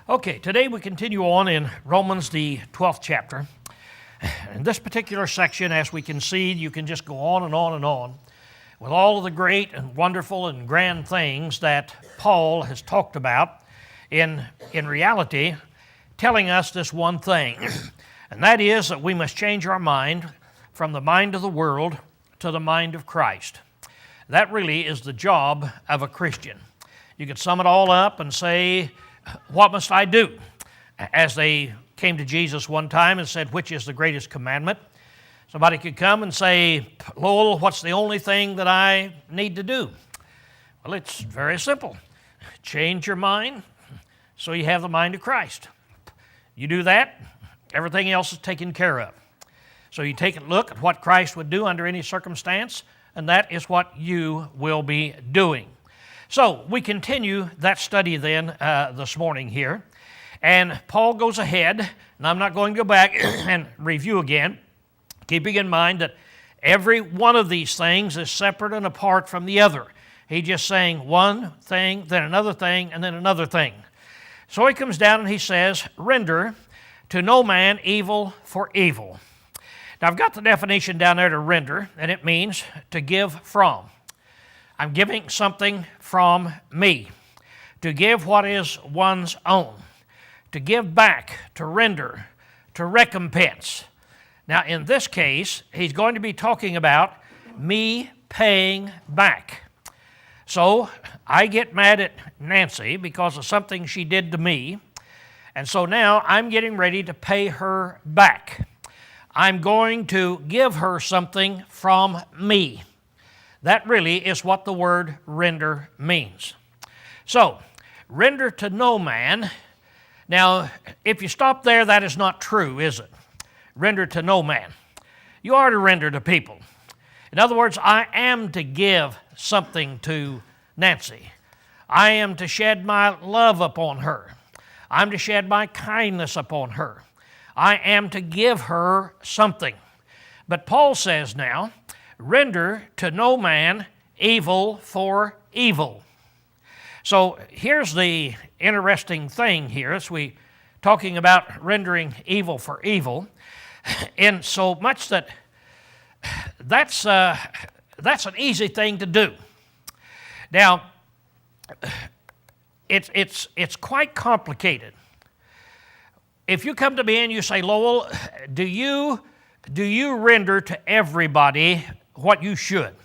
Okay, today we continue on in Romans, the 12th chapter. In this particular section, as we can see, you can just go on and on and on with all of the great and wonderful and grand things that Paul has talked about in reality, telling us this one thing, and that is that we must change our mind from the mind of the world to the mind of Christ. That really is the job of a Christian. You could sum it all up and say, what must I do? As they came to Jesus one time and said, which is the greatest commandment? Somebody could come and say, Lowell, what's the only thing that I need to do? Well, it's very simple. Change your mind so you have the mind of Christ. You do that, everything else is taken care of. So you take a look at what Christ would do under any circumstance, and that is what you will be doing. So we continue that study then this morning here. And Paul goes ahead, and I'm not going to go back and review again, keeping in mind that every one of these things is separate and apart from the other. He's just saying one thing, then another thing, and then another thing. So he comes down and he says, render to no man evil for evil. Now I've got the definition down there to render, and it means to give from. I'm giving something from me. To give what is one's own. To give back, to render, to recompense. Now, in this case, he's going to be talking about me paying back. So, I get mad at Nancy because of something she did to me, and so now I'm getting ready to pay her back. I'm going to give her something from me. That really is what the word render means. So, render to no man. Now, if you stop there, that is not true, is it? Render to no man. You are to render to people. In other words, I am to give something to Nancy. I am to shed my love upon her. I'm to shed my kindness upon her. I am to give her something. But Paul says now, render to no man evil for evil. So here's the interesting thing here as we talking about rendering evil for evil, in so much that that's an easy thing to do. Now, it's quite complicated. If you come to me and you say, Lowell, do you render to everybody what you should?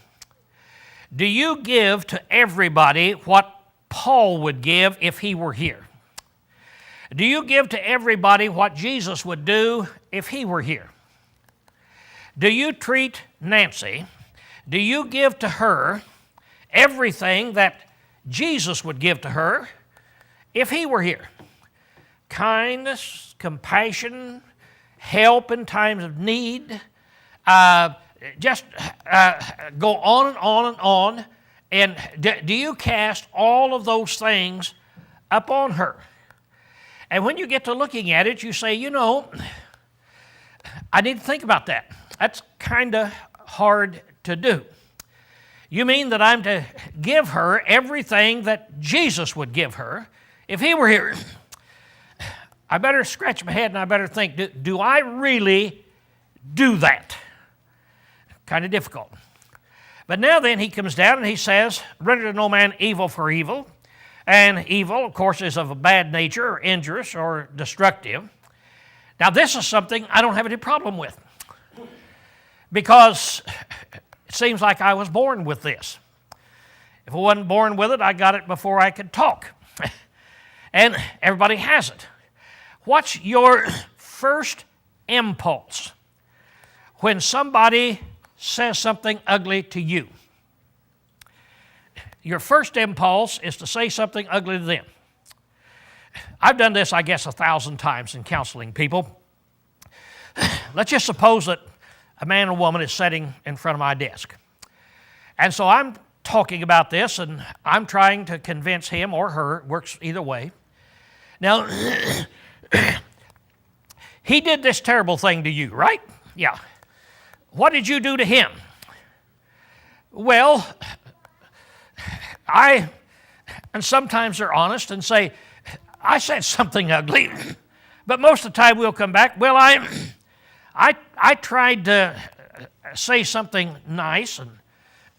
Do you give to everybody what Paul would give if he were here? Do you give to everybody what Jesus would do if he were here? Do you treat Nancy, do you give to her everything that Jesus would give to her if he were here? Kindness, compassion, help in times of need, just go on and on and on. And do you cast all of those things upon her? And when you get to looking at it, you say, you know, I need to think about that. That's kind of hard to do. You mean that I'm to give her everything that Jesus would give her if he were here? I better scratch my head and I better think, do I really do that? Kind of difficult. But now then he comes down and he says, render to no man evil for evil. And evil, of course, is of a bad nature or injurious or destructive. Now this is something I don't have any problem with, because it seems like I was born with this. If I wasn't born with it, I got it before I could talk. And everybody has it. What's your first impulse when somebody says something ugly to you? Your first impulse is to say something ugly to them. I've done this, I guess, 1,000 times in counseling people. Let's just suppose that a man or woman is sitting in front of my desk. And so I'm talking about this, and I'm trying to convince him or her, works either way. Now, he did this terrible thing to you, right? Yeah. What did you do to him? Well, and sometimes they're honest and say, I said something ugly, but most of the time we'll come back, well, I tried to say something nice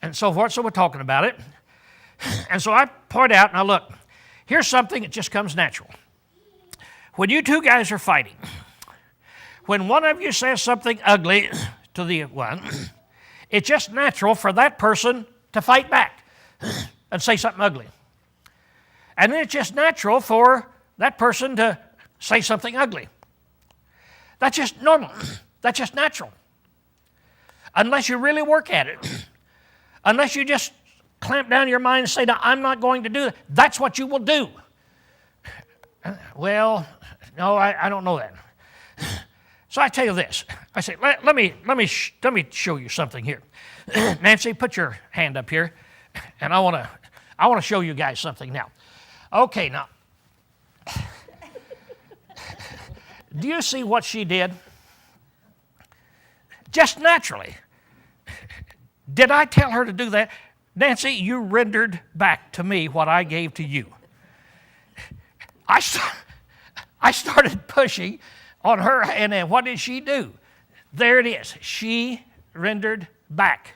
and so forth, so we're talking about it. And so I point out, now look, here's something that just comes natural. When you two guys are fighting, when one of you says something ugly to the one, it's just natural for that person to fight back and say something ugly. And then it's just natural for that person to say something ugly. That's just normal. That's just natural. Unless you really work at it. Unless you just clamp down your mind and say, no, I'm not going to do that. That's what you will do. Well, no, I don't know that. So I tell you this. I say, let me show you something here. Nancy, put your hand up here, and I want to show you guys something now. Okay, now, do you see what she did? Just naturally. Did I tell her to do that? Nancy, you rendered back to me what I gave to you. I started pushing on her, and then what did she do? There it is. She rendered back.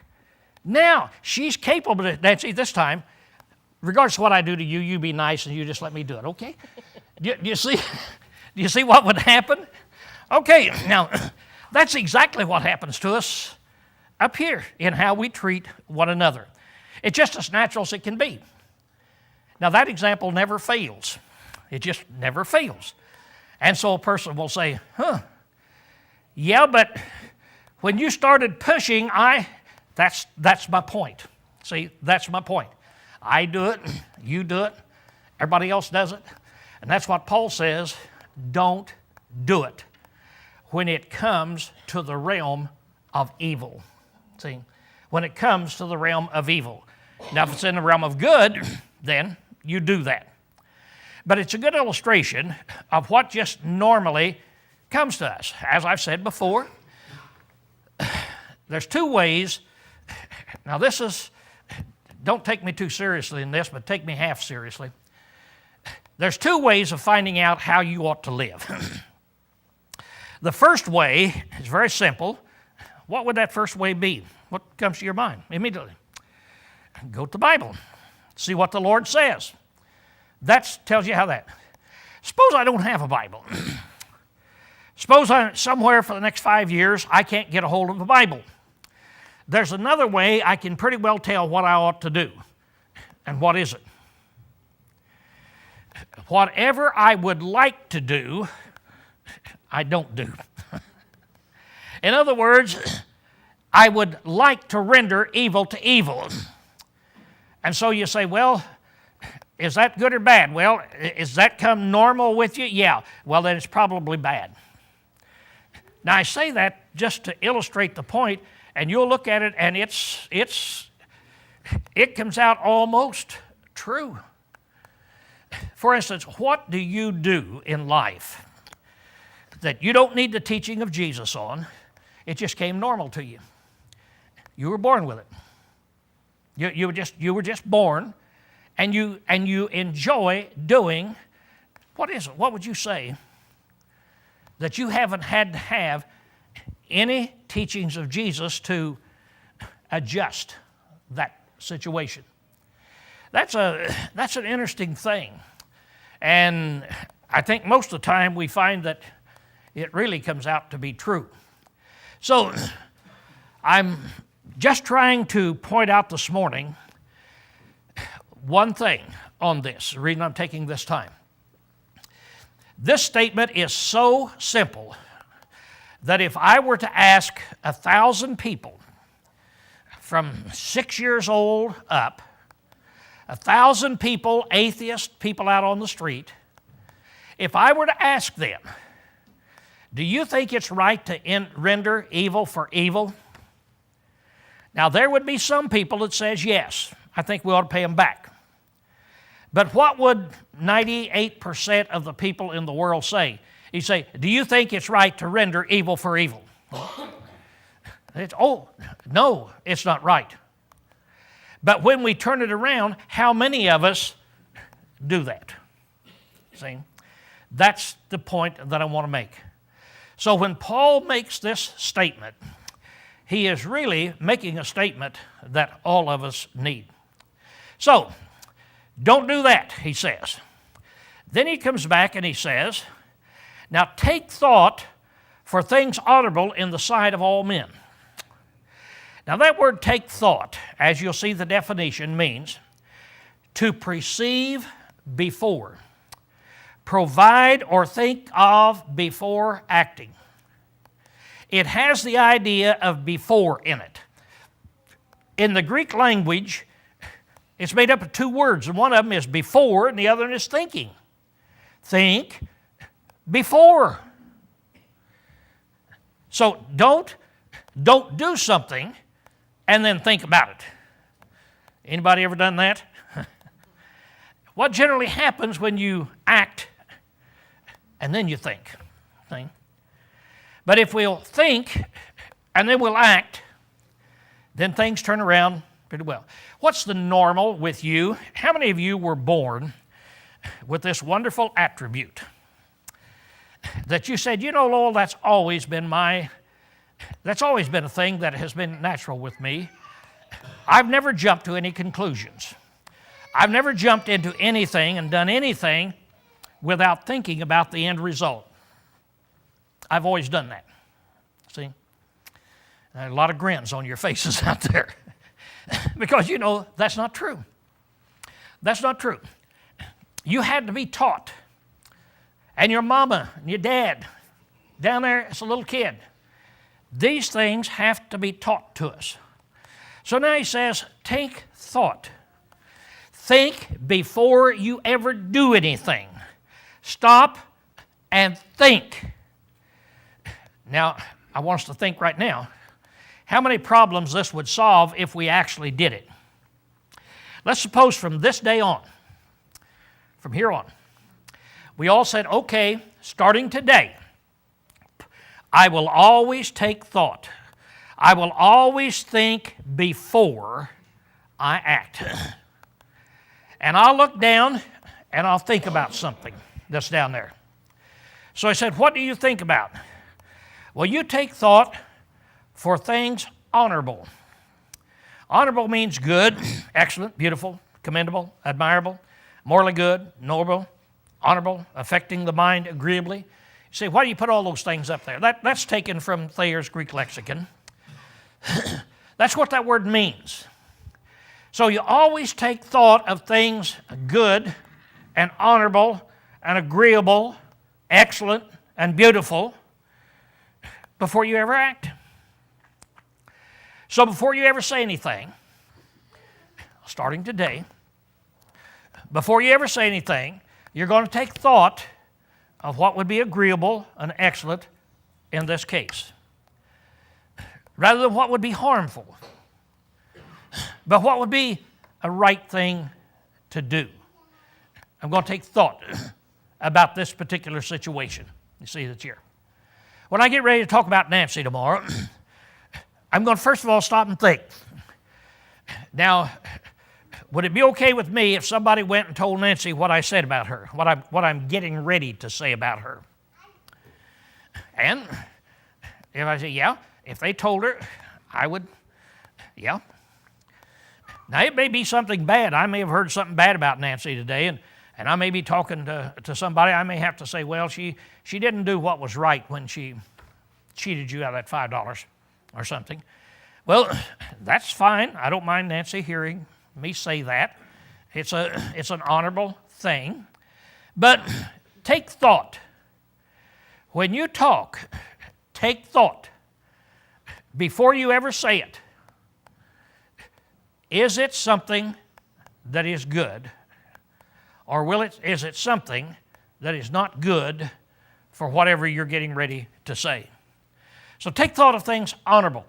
Now, she's capable, Nancy, this time, regardless of what I do to you, you be nice and you just let me do it, okay? Do you see what would happen? Okay, now, that's exactly what happens to us up here in how we treat one another. It's just as natural as it can be. Now, that example never fails. It just never fails. And so a person will say, yeah, but when you started pushing, that's my point. See, that's my point. I do it, you do it, everybody else does it. And that's what Paul says, don't do it when it comes to the realm of evil. See, when it comes to the realm of evil. Now, if it's in the realm of good, then you do that. But it's a good illustration of what just normally comes to us. As I've said before, there's two ways. Now, this is, don't take me too seriously in this, but take me half seriously. There's two ways of finding out how you ought to live. The first way is very simple. What would that first way be? What comes to your mind immediately? Go to the Bible. See what the Lord says. That tells you how that. Suppose I don't have a Bible. Suppose I'm somewhere for the next 5 years, I can't get a hold of the Bible. There's another way I can pretty well tell what I ought to do. And what is it? Whatever I would like to do, I don't do. In other words, I would like to render evil to evil. And so you say, well, is that good or bad? Well, is that come normal with you? Yeah. Well, then it's probably bad. Now, I say that just to illustrate the point, and you'll look at it, and it comes out almost true. For instance, what do you do in life that you don't need the teaching of Jesus on? It just came normal to you. You were born with it. You were just born, and you enjoy doing. What is it? What would you say that you haven't had to have any teachings of Jesus to adjust that situation? That's an interesting thing, and I think most of the time we find that it really comes out to be true. So I'm just trying to point out this morning one thing on this, the reason I'm taking this time. This statement is so simple that if I were to ask 1,000 people from 6 years old up, 1,000 people, atheists, people out on the street, if I were to ask them, do you think it's right to render evil for evil? Now, there would be some people that says, yes, I think we ought to pay them back. But what would 98% of the people in the world say? You say, do you think it's right to render evil for evil? No, it's not right. But when we turn it around, how many of us do that? See? That's the point that I want to make. So when Paul makes this statement, he is really making a statement that all of us need. So, don't do that, he says. Then he comes back and he says, now take thought for things honorable in the sight of all men. Now that word take thought, as you'll see the definition, means to perceive before, provide or think of before acting. It has the idea of before in it. In the Greek language, it's made up of two words, and one of them is before, and the other one is thinking. Think before. So don't do something and then think about it. Anybody ever done that? What generally happens when you act and then you think? But if we'll think and then we'll act, then things turn around pretty well. What's the normal with you? How many of you were born with this wonderful attribute that you said, you know, Lowell, that's always been a thing that has been natural with me. I've never jumped to any conclusions. I've never jumped into anything and done anything without thinking about the end result. I've always done that. See? A lot of grins on your faces out there. Because, you know, that's not true. That's not true. You had to be taught. And your mama and your dad down there as a little kid. These things have to be taught to us. So now he says, take thought. Think before you ever do anything. Stop and think. Now, I want us to think right now, how many problems this would solve if we actually did it. Let's suppose from this day on, from here on, we all said, okay, starting today, I will always take thought. I will always think before I act. And I'll look down and I'll think about something that's down there. So I said, what do you think about? Well, you take thought for things honorable. Honorable means good, excellent, beautiful, commendable, admirable, morally good, noble, honorable, affecting the mind agreeably. You say, why do you put all those things up there? That's taken from Thayer's Greek lexicon. That's what that word means. So you always take thought of things good and honorable and agreeable, excellent and beautiful before you ever act. So before you ever say anything, starting today, before you ever say anything, you're going to take thought of what would be agreeable and excellent in this case, rather than what would be harmful, but what would be a right thing to do. I'm going to take thought about this particular situation. You see that's here. When I get ready to talk about Nancy tomorrow, I'm going to first of all stop and think. Now, would it be okay with me if somebody went and told Nancy what I said about her, what I'm getting ready to say about her? And if I say, yeah, if they told her, I would, yeah. Now, it may be something bad. I may have heard something bad about Nancy today, and I may be talking to somebody. I may have to say, well, she didn't do what was right when she cheated you out of that $5 or something. Well, that's fine. I don't mind Nancy hearing me say that. It's an honorable thing. But take thought. When you talk, take thought before you ever say it. Is it something that is good, or is it something that is not good for whatever you're getting ready to say? So take thought of things honorable.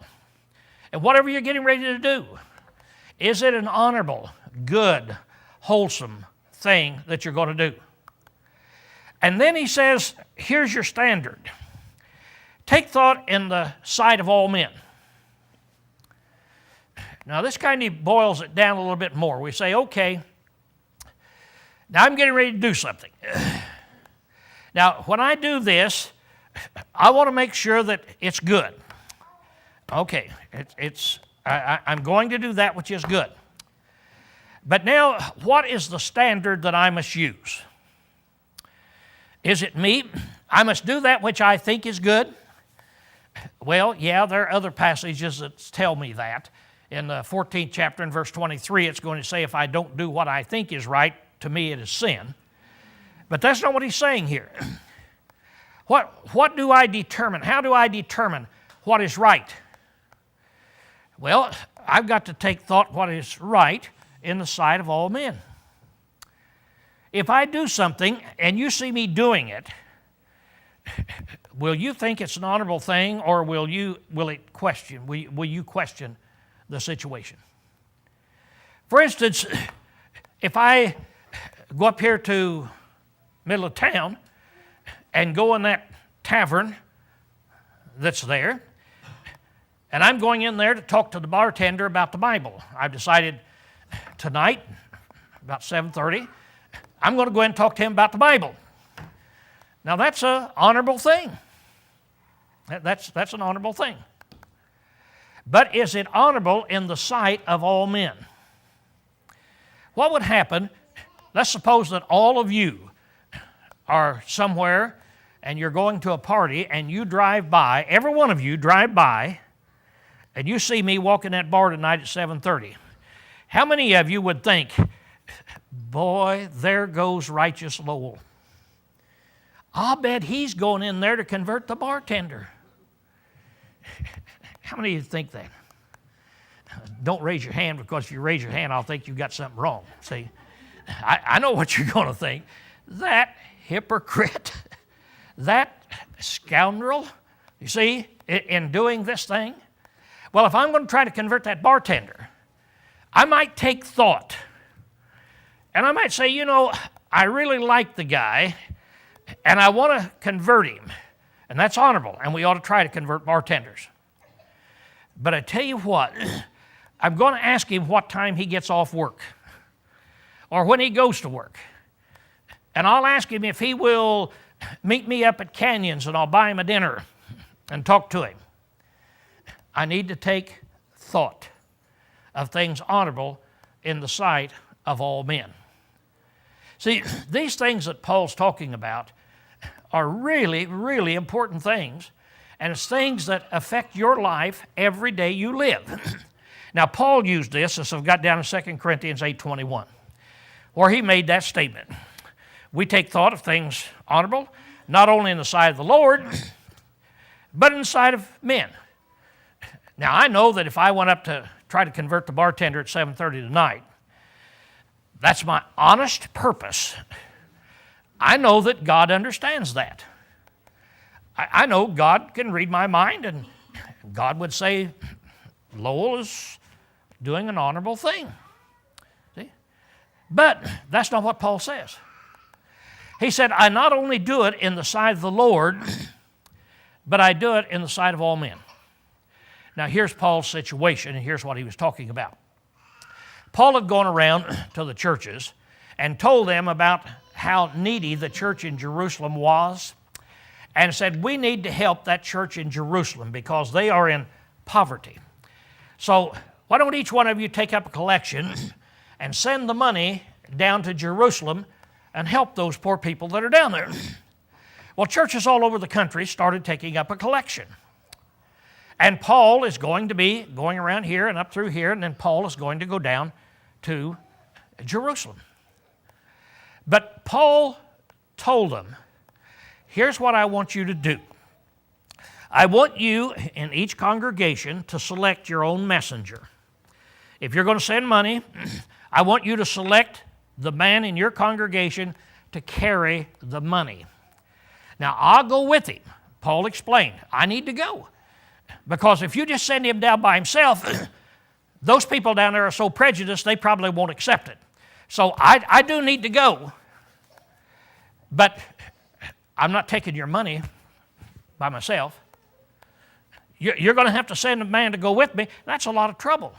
And whatever you're getting ready to do, is it an honorable, good, wholesome thing that you're going to do? And then he says, here's your standard. Take thought in the sight of all men. Now this kind of boils it down a little bit more. We say, okay, now I'm getting ready to do something. Now when I do this, I want to make sure that it's good. Okay, I'm going to do that which is good. But now, what is the standard that I must use? Is it me? I must do that which I think is good? Well, yeah, there are other passages that tell me that. In the 14th chapter in verse 23, it's going to say, if I don't do what I think is right, to me it is sin. But that's not what he's saying here. What do I determine? How do I determine what is right? Well, I've got to take thought what is right in the sight of all men. If I do something and you see me doing it, will you think it's an honorable thing, or will you question the situation? For instance, if I go up here to middle of town and go in that tavern that's there, and I'm going in there to talk to the bartender about the Bible. I've decided tonight, about 7:30, I'm going to go in and talk to him about the Bible. Now that's an honorable thing. That's an honorable thing. But is it honorable in the sight of all men? What would happen, let's suppose that all of you are somewhere and you're going to a party and you drive by, every one of you drive by, and you see me walk in that bar tonight at 7:30. How many of you would think, boy, there goes righteous Lowell. I'll bet he's going in there to convert the bartender. How many of you think that? Don't raise your hand, because if you raise your hand, I'll think you've got something wrong. See, I know what you're going to think. That hypocrite, that scoundrel, you see, in doing this thing. Well, if I'm going to try to convert that bartender, I might take thought. And I might say, you know, I really like the guy, and I want to convert him. And that's honorable, and we ought to try to convert bartenders. But I tell you what, I'm going to ask him what time he gets off work, or when he goes to work. And I'll ask him if he will meet me up at Canyons, and I'll buy him a dinner and talk to him. I need to take thought of things honorable in the sight of all men. See, these things that Paul's talking about are really, really important things, and it's things that affect your life every day you live. Now, Paul used this, as I've got down in 2 Corinthians 8:21, where he made that statement. We take thought of things honorable, not only in the sight of the Lord, but in the sight of men. Now, I know that if I went up to try to convert the bartender at 7:30 tonight, that's my honest purpose. I know that God understands that. I know God can read my mind, and God would say, Lowell is doing an honorable thing. See? But that's not what Paul says. He said, I not only do it in the sight of the Lord, but I do it in the sight of all men. Now, here's Paul's situation, and here's what he was talking about. Paul had gone around to the churches and told them about how needy the church in Jerusalem was, and said, we need to help that church in Jerusalem because they are in poverty. So why don't each one of you take up a collection and send the money down to Jerusalem and help those poor people that are down there? Well, churches all over the country started taking up a collection. And Paul is going to be going around here and up through here, and then Paul is going to go down to Jerusalem. But Paul told them, here's what I want you to do. I want you in each congregation to select your own messenger. If you're going to send money, I want you to select the man in your congregation to carry the money. Now, I'll go with him. Paul explained, I need to go. Because if you just send him down by himself, those people down there are so prejudiced, they probably won't accept it. So I do need to go. But I'm not taking your money by myself. You're going to have to send a man to go with me. That's a lot of trouble.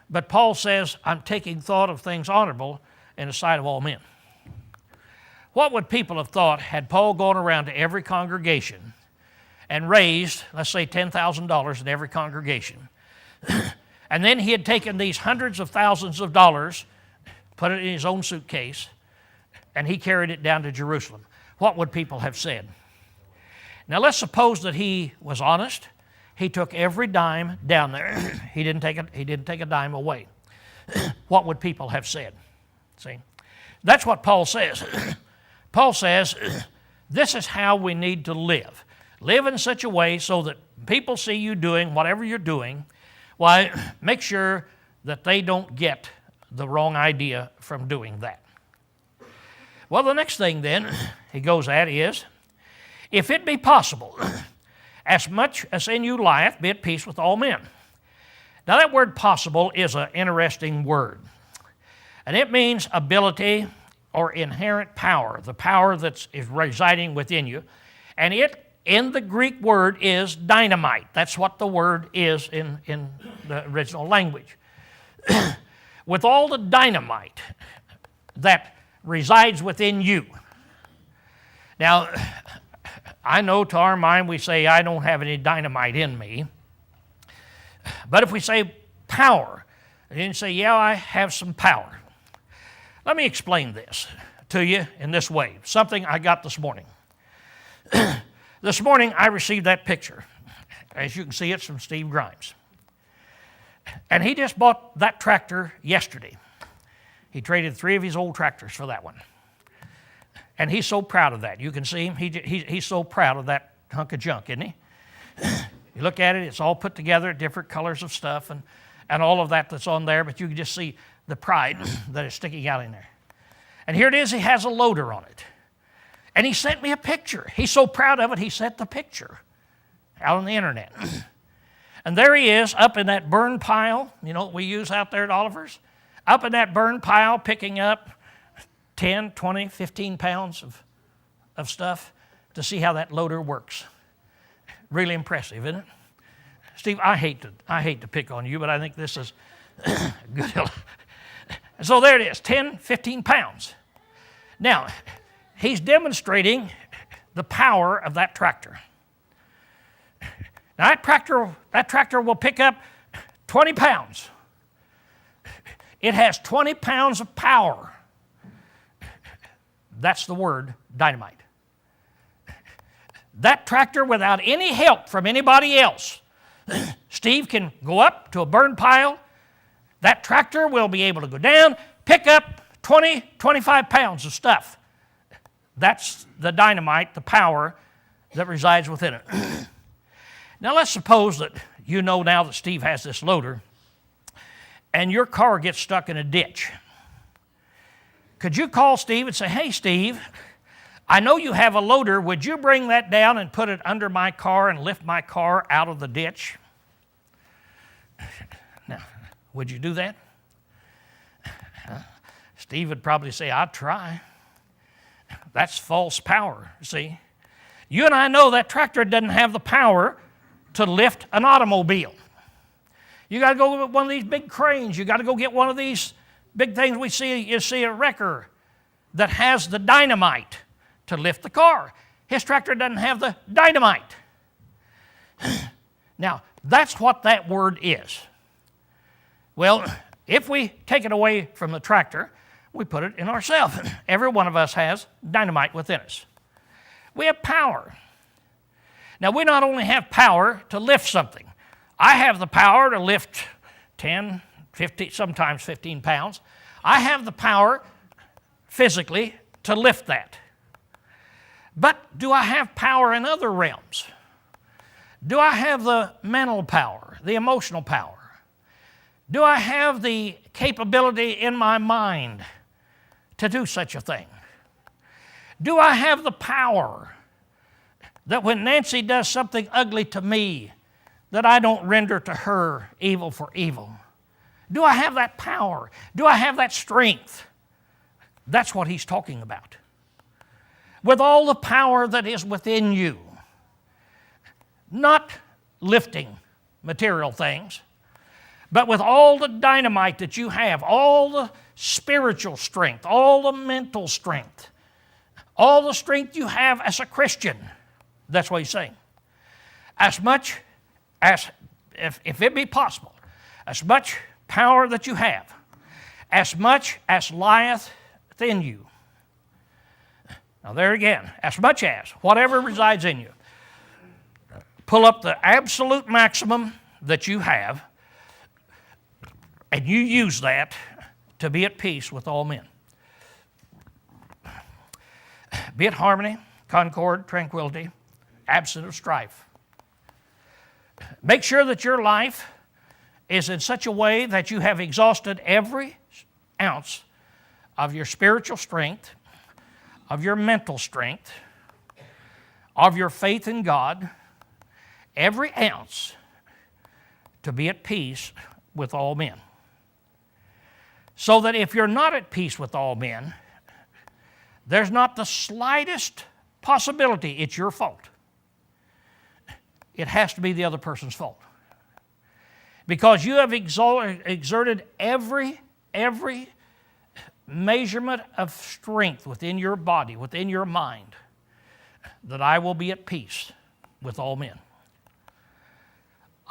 But Paul says, I'm taking thought of things honorable in the sight of all men. What would people have thought had Paul gone around to every congregation and raised, let's say, $10,000 in every congregation, and then he had taken these hundreds of thousands of dollars, put it in his own suitcase, and he carried it down to Jerusalem? What would people have said? Now let's suppose that he was honest. He took every dime down there. He didn't take a dime away. What would people have said? See? That's what Paul says. Paul says, this is how we need to live. Live in such a way so that people see you doing whatever you're doing. Why, make sure that they don't get the wrong idea from doing that. Well, the next thing then he goes at is, if it be possible, as much as in you lieth, be at peace with all men. Now that word possible is an interesting word. And it means ability or inherent power, the power that is residing within you. And it, in the Greek word, is dynamite. That's what the word is in the original language. With all the dynamite that resides within you. Now, I know to our mind we say, I don't have any dynamite in me. But if we say power, and you say, yeah, I have some power. Let me explain this to you in this way, something I got this morning. This morning I received that picture. As you can see, it's from Steve Grimes. And he just bought that tractor yesterday. He traded 3 of his old tractors for that one. And he's so proud of that. You can see him. He's so proud of that hunk of junk, isn't he? You look at it, it's all put together, different colors of stuff and all of that that's on there, but you can just see the pride that is sticking out in there. And here it is, he has a loader on it. And he sent me a picture. He's so proud of it, he sent the picture out on the internet. And there he is up in that burn pile, you know, we use out there at Oliver's, up in that burn pile picking up 10, 20, 15 pounds of stuff to see how that loader works. Really impressive, isn't it? Steve, I hate to pick on you, but I think this is good. So there it is, 10, 15 pounds. Now, he's demonstrating the power of that tractor. Now, that tractor will pick up 20 pounds. It has 20 pounds of power. That's the word dynamite. That tractor, without any help from anybody else, Steve can go up to a burn pile. That tractor will be able to go down, pick up 20, 25 pounds of stuff. That's the dynamite, the power that resides within it. Now let's suppose that you know now that Steve has this loader and your car gets stuck in a ditch. Could you call Steve and say, hey, Steve, I know you have a loader. Would you bring that down and put it under my car and lift my car out of the ditch? Now, would you do that? Steve would probably say, I'd try. That's false power, see? You and I know that tractor doesn't have the power to lift an automobile. You got to go get one of these big cranes. You got to go get one of these big things you see a wrecker that has the dynamite to lift the car. His tractor doesn't have the dynamite. Now, that's what that word is. Well, if we take it away from the tractor, we put it in ourselves. Every one of us has dynamite within us. We have power. Now, we not only have power to lift something. I have the power to lift 10, 50, sometimes 15 pounds. I have the power physically to lift that. But do I have power in other realms? Do I have the mental power, the emotional power? Do I have the capability in my mind to do such a thing? Do I have the power that when Nancy does something ugly to me, that I don't render to her evil for evil? Do I have that power? Do I have that strength? That's what he's talking about. With all the power that is within you, not lifting material things, But with all the dynamite that you have, all the spiritual strength, all the mental strength, all the strength you have as a Christian, that's what he's saying. As much as, if it be possible, as much power that you have, as much as lieth within you. Now there again, as much as, whatever resides in you, pull up the absolute maximum that you have, and you use that to be at peace with all men. Be it harmony, concord, tranquility, absent of strife. Make sure that your life is in such a way that you have exhausted every ounce of your spiritual strength, of your mental strength, of your faith in God, every ounce to be at peace with all men. So that if you're not at peace with all men, there's not the slightest possibility it's your fault. It has to be the other person's fault. Because you have exerted every measurement of strength within your body, within your mind, that I will be at peace with all men.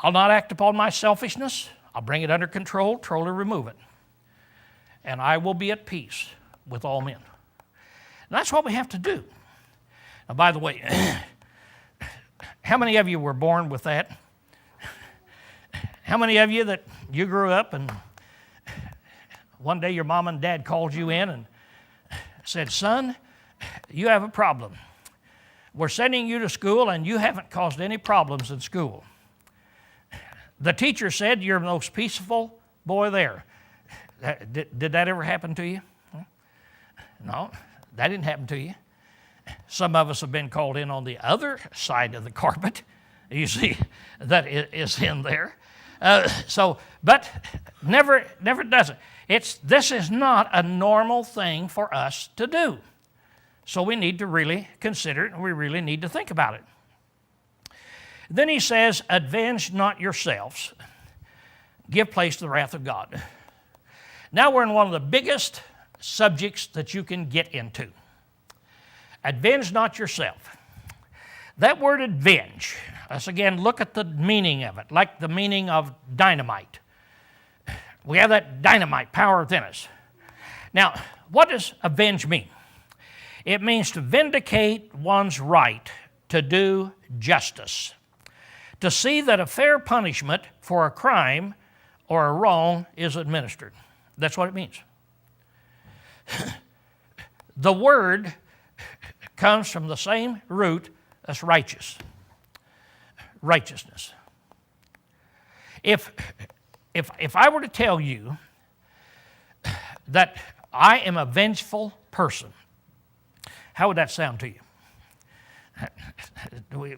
I'll not act upon my selfishness. I'll bring it under control, totally remove it. And I will be at peace with all men. And that's what we have to do. Now, by the way, how many of you were born with that? How many of you that you grew up and one day your mom and dad called you in and said, son, you have a problem. We're sending you to school and you haven't caused any problems in school. The teacher said you're the most peaceful boy there. Did that ever happen to you? No, that didn't happen to you. Some of us have been called in on the other side of the carpet. You see, that is in there. But never does it. This is not a normal thing for us to do. So we need to really consider it, and we really need to think about it. Then he says, avenge not yourselves. Give place to the wrath of God. Now we're in one of the biggest subjects that you can get into. Avenge not yourself. That word avenge, let's again look at the meaning of it, like the meaning of dynamite. We have that dynamite power within us. Now, what does avenge mean? It means to vindicate one's right to do justice, to see that a fair punishment for a crime or a wrong is administered. That's what it means. The word comes from the same root as righteous. Righteousness. If I were to tell you that I am a vengeful person, how would that sound to you?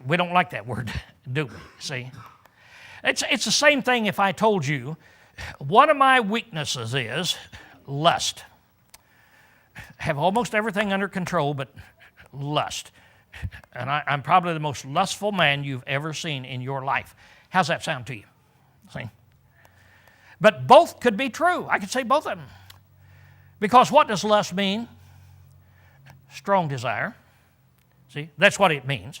We don't like that word, do we? See? It's the same thing if I told you one of my weaknesses is lust. Have almost everything under control, but lust. And I'm probably the most lustful man you've ever seen in your life. How's that sound to you? See? But both could be true. I could say both of them. Because what does lust mean? Strong desire. See, that's what it means.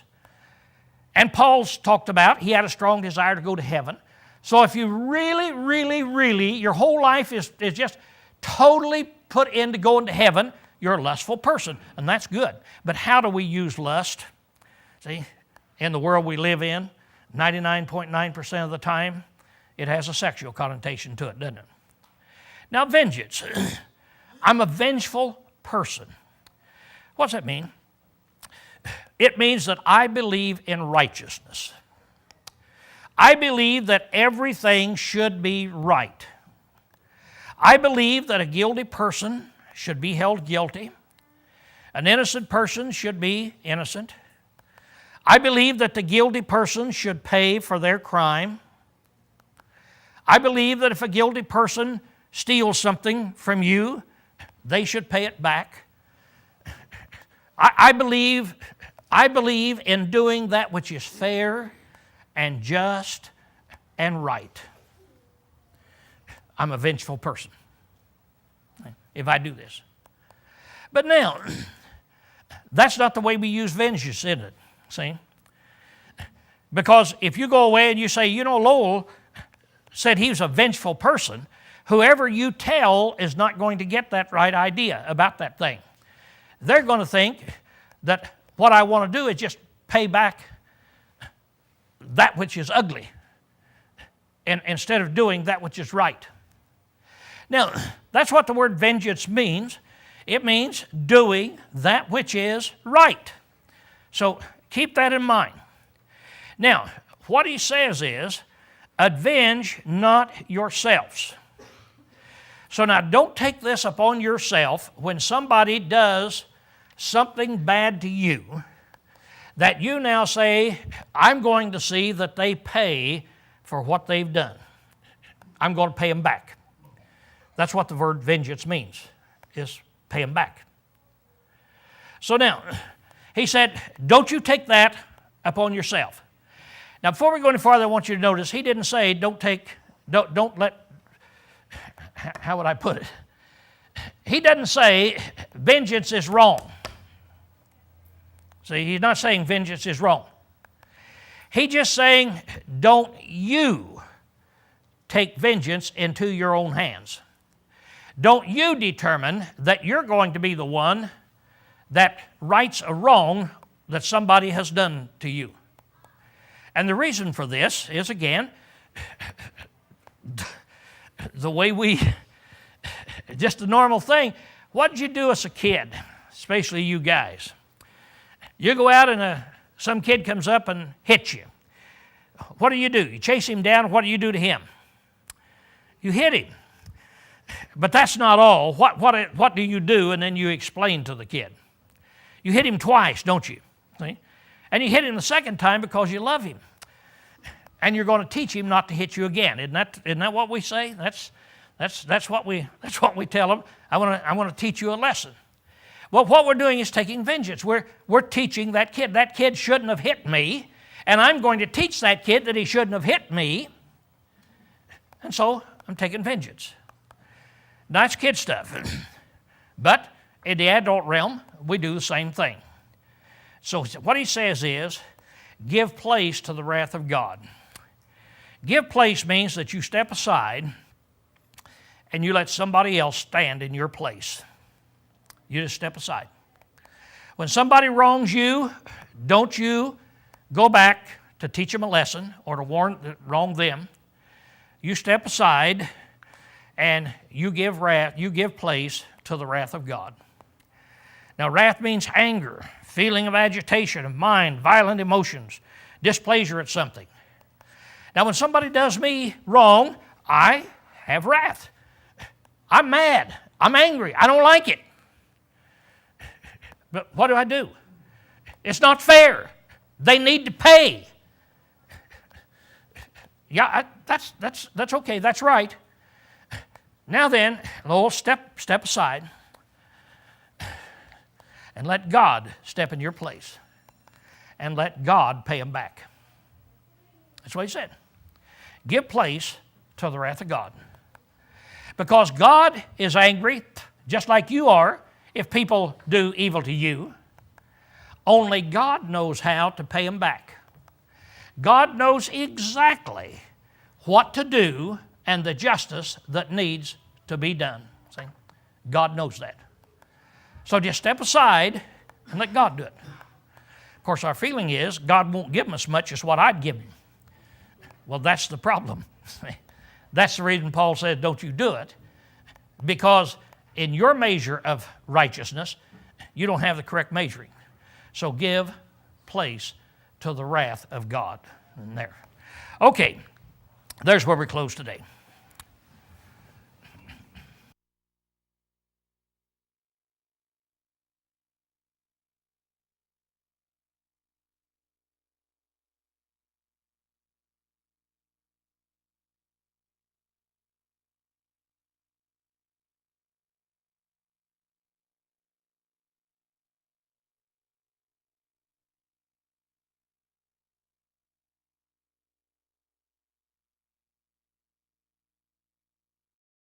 And Paul's talked about he had a strong desire to go to heaven. So if you really, your whole life is just totally put into going to heaven, you're a lustful person, and that's good. But how do we use lust? See, in the world we live in, 99.9% of the time, it has a sexual connotation to it, doesn't it? Now, vengeance. I'm a vengeful person. What's that mean? It means that I believe in righteousness. I believe that everything should be right. I believe that a guilty person should be held guilty. An innocent person should be innocent. I believe that the guilty person should pay for their crime. I believe that if a guilty person steals something from you, they should pay it back. I believe in doing that which is fair and just and right. I'm a vengeful person if I do this. But now, that's not the way we use vengeance, is it? See? Because if you go away and you say, you know, Lowell said he was a vengeful person, whoever you tell is not going to get that right idea about that thing. They're going to think that what I want to do is just pay back that which is ugly, and instead of doing that which is right. Now, that's what the word vengeance means. It means doing that which is right. So keep that in mind. Now, what he says is, avenge not yourselves. So now don't take this upon yourself when somebody does something bad to you, that you now say, I'm going to see that they pay for what they've done. I'm going to pay them back. That's what the word vengeance means, is pay them back. So now, he said, don't you take that upon yourself. Now, before we go any farther, I want you to notice, he didn't say, don't let, how would I put it? He doesn't say vengeance is wrong. See, he's not saying vengeance is wrong. He's just saying, don't you take vengeance into your own hands. Don't you determine that you're going to be the one that rights a wrong that somebody has done to you. And the reason for this is, again, the way we, just a normal thing. What did you do as a kid, especially you guys? You go out and some kid comes up and hits you. What do? You chase him down. What do you do to him? You hit him. But that's not all. What do you do? And then you explain to the kid. You hit him twice, don't you? See? And you hit him the second time because you love him. And you're going to teach him not to hit you again. Isn't that what we say? That's what we tell them. I want to teach you a lesson. Well, what we're doing is taking vengeance. We're teaching that kid. That kid shouldn't have hit me, and I'm going to teach that kid that he shouldn't have hit me. And so I'm taking vengeance. Nice kid stuff. But in the adult realm, we do the same thing. So what he says is, give place to the wrath of God. Give place means that you step aside and you let somebody else stand in your place. You just step aside. When somebody wrongs you, don't you go back to teach them a lesson or to wrong them. You step aside and you give place to the wrath of God. Now, wrath means anger, feeling of agitation of mind, violent emotions, displeasure at something. Now, when somebody does me wrong, I have wrath. I'm mad. I'm angry. I don't like it. But what do? It's not fair. They need to pay. Yeah, that's okay. That's right. Now then, Lowell, step aside and let God step in your place and let God pay them back. That's what he said. Give place to the wrath of God. Because God is angry, just like you are, if people do evil to you. Only God knows how to pay them back. God knows exactly what to do and the justice that needs to be done. See? God knows that. So just step aside and let God do it. Of course, our feeling is God won't give them as much as what I'd give him. Well, that's the problem. That's the reason Paul said, don't you do it, because in your measure of righteousness, you don't have the correct measuring. So give place to the wrath of God in there. Okay, there's where we close today.